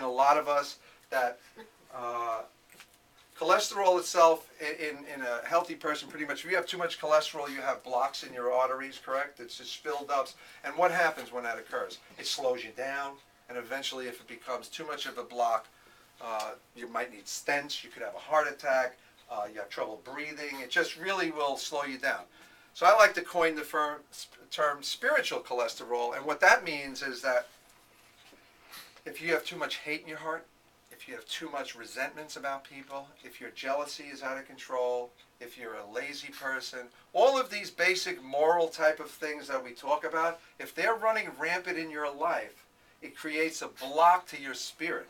A lot of us that cholesterol itself in a healthy person, pretty much, if you have too much cholesterol, you have blocks in your arteries, correct? It's just filled up. And what happens when that occurs? It slows you down, and eventually if it becomes too much of a block, you might need stents, you could have a heart attack, you have trouble breathing. It just really will slow you down. So I like to coin the term spiritual cholesterol, and what that means is that if you have too much hate in your heart, if you have too much resentments about people, if your jealousy is out of control, if you're a lazy person, all of these basic moral type of things that we talk about, if they're running rampant in your life, it creates a block to your spirit.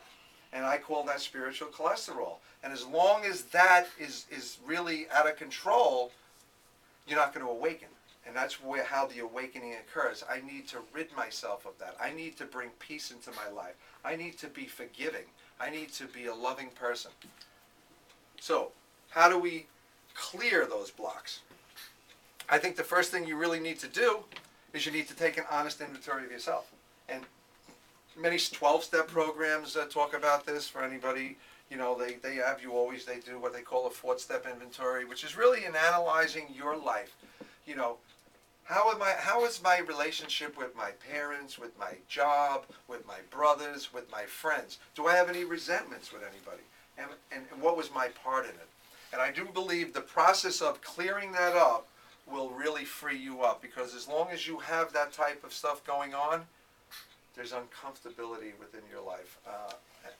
And I call that spiritual cholesterol. And as long as that is really out of control, you're not going to awaken. And that's how the awakening occurs. I need to rid myself of that. I need to bring peace into my life. I need to be forgiving. I need to be a loving person. So, how do we clear those blocks? I think the first thing you really need to do is you need to take an honest inventory of yourself. And many 12-step programs talk about this for anybody. You know, they do what they call a 4-step inventory, which is really in analyzing your life. You know, how is my relationship with my parents, with my job, with my brothers, with my friends? Do I have any resentments with anybody? And what was my part in it? And I do believe the process of clearing that up will really free you up, because as long as you have that type of stuff going on, there's uncomfortability within your life.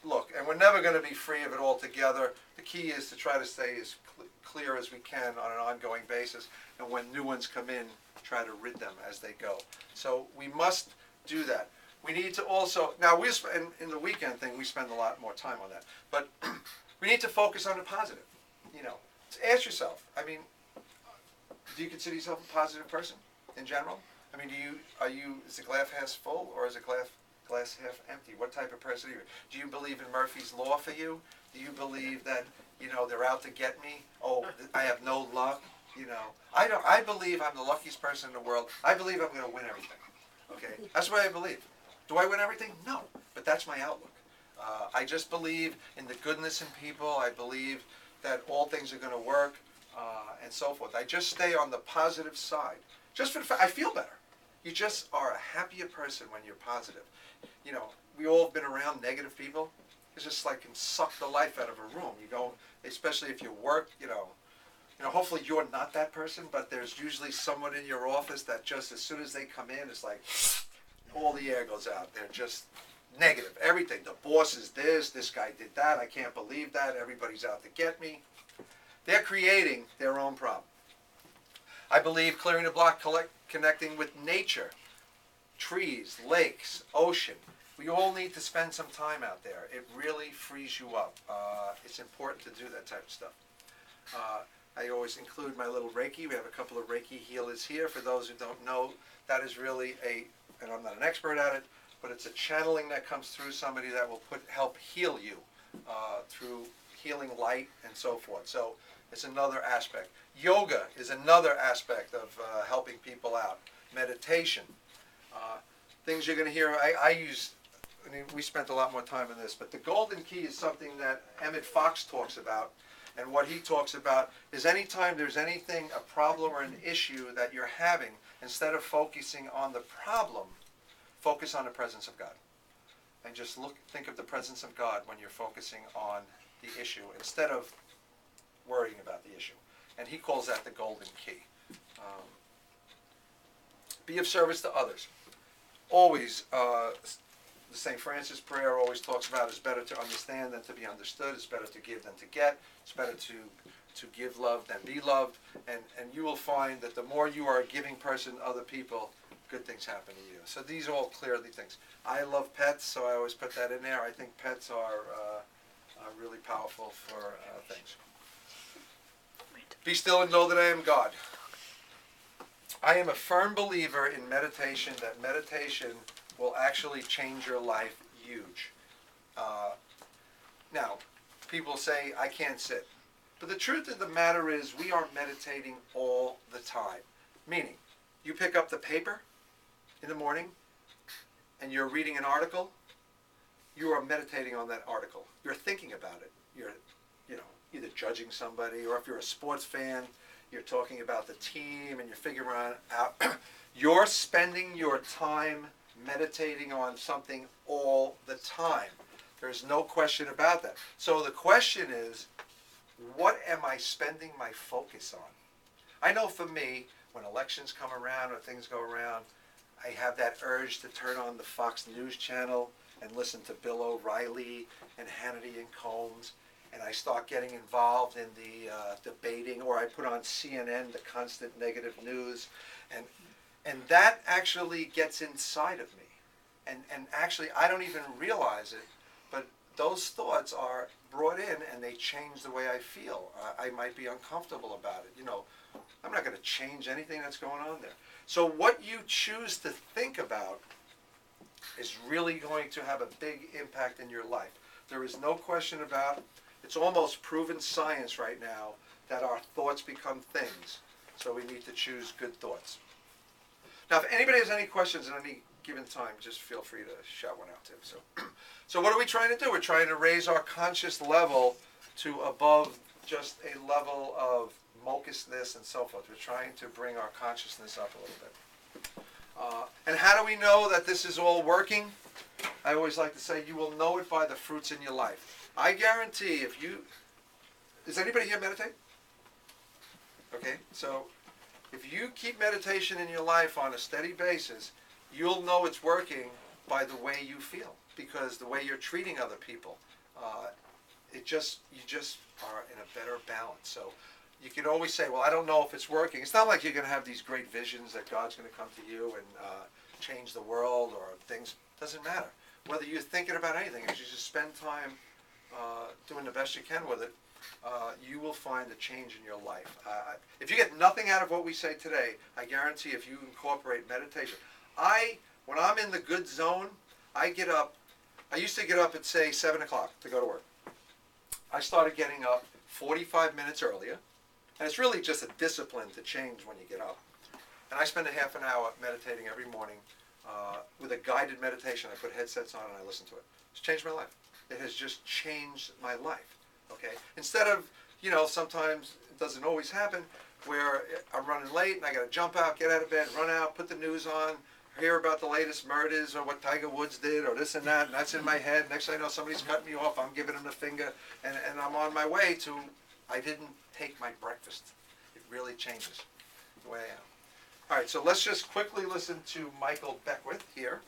Look, and we're never going to be free of it altogether. The key is to try to stay as clear as we can on an ongoing basis, and when new ones come in, try to rid them as they go. So we must do that. We need to also, now in the weekend thing, we spend a lot more time on that, but we need to focus on the positive. You know, ask yourself, I mean, do you consider yourself a positive person in general? I mean, is the glass half full or is the glass half empty? What type of person are you? Do you believe in Murphy's Law for you? Do you believe that, you know, they're out to get me? Oh, I have no luck? You know, I believe I'm the luckiest person in the world. I believe I'm going to win everything. Okay, that's what I believe. Do I win everything? No, but that's my outlook. I just believe in the goodness in people. I believe that all things are going to work, and so forth. I just stay on the positive side. Just for the fact, I feel better. You just are a happier person when you're positive. You know, we all have been around negative people. It's just like can suck the life out of a room. You go, especially if you work, you know, hopefully you're not that person, but there's usually someone in your office that just as soon as they come in, it's like all the air goes out. They're just negative. Everything. The boss is this guy did that, I can't believe that, everybody's out to get me. They're creating their own problem. I believe clearing the block, connecting with nature, trees, lakes, ocean. We all need to spend some time out there. It really frees you up. It's important to do that type of stuff. I always include my little Reiki. We have a couple of Reiki healers here. For those who don't know, that is really and I'm not an expert at it, but it's a channeling that comes through somebody that will help heal you through healing light and so forth. So it's another aspect. Yoga is another aspect of helping people out. Meditation. Things you're going to hear, I mean, we spent a lot more time on this, but the golden key is something that Emmett Fox talks about. And what he talks about is anytime there's anything, a problem or an issue that you're having, instead of focusing on the problem, focus on the presence of God. And just think of the presence of God when you're focusing on the issue, instead of worrying about the issue. And he calls that the golden key. Be of service to others. Always, the St. Francis prayer always talks about it's better to understand than to be understood. It's better to give than to get. It's better to give love than be loved. And you will find that the more you are a giving person to other people, good things happen to you. So these are all clearly things. I love pets, so I always put that in there. I think pets are really powerful for things. Be still and know that I am God. I am a firm believer in meditation, that meditation will actually change your life huge. Now, people say, I can't sit. But the truth of the matter is we are meditating all the time. Meaning, you pick up the paper in the morning and you're reading an article, you are meditating on that article. You're thinking about it. You're, either judging somebody, or if you're a sports fan, you're talking about the team and you're figuring out. You're spending your time meditating on something all the time. There's no question about that. So the question is, what am I spending my focus on? I know for me, when elections come around or things go around, I have that urge to turn on the Fox News channel and listen to Bill O'Reilly and Hannity and Combs, and I start getting involved in the debating, or I put on CNN, the constant negative news, and that actually gets inside of me. And actually, I don't even realize it, but those thoughts are brought in and they change the way I feel. I might be uncomfortable about it. I'm not going to change anything that's going on there. So what you choose to think about is really going to have a big impact in your life. There is no question about it. It's almost proven science right now that our thoughts become things. So we need to choose good thoughts. Now, if anybody has any questions at any given time, just feel free to shout one out too. So what are we trying to do? We're trying to raise our conscious level to above just a level of mocusness and so forth. We're trying to bring our consciousness up a little bit. And how do we know that this is all working? I always like to say you will know it by the fruits in your life. I guarantee does anybody here meditate? Okay, so if you keep meditation in your life on a steady basis, you'll know it's working by the way you feel, because the way you're treating other people, you just are in a better balance. So you can always say, well, I don't know if it's working. It's not like you're going to have these great visions that God's going to come to you and change the world or things. Doesn't matter. Whether you're thinking about anything, if you just spend time doing the best you can with it, you will find a change in your life. If you get nothing out of what we say today, I guarantee if you incorporate meditation. When I'm in the good zone, I get up. I used to get up at, say, 7 o'clock to go to work. I started getting up 45 minutes earlier, and it's really just a discipline to change when you get up. And I spend a half an hour meditating every morning with a guided meditation. I put headsets on and I listen to it. It's changed my life. It has just changed my life. Okay. Instead of, sometimes it doesn't always happen, where I'm running late and I got to jump out, get out of bed, run out, put the news on, hear about the latest murders or what Tiger Woods did or this and that, and that's in my head. Next thing I know, somebody's cutting me off. I'm giving them the finger, and I'm on my way to, I didn't take my breakfast. It really changes the way I am. All right, so let's just quickly listen to Michael Beckwith here.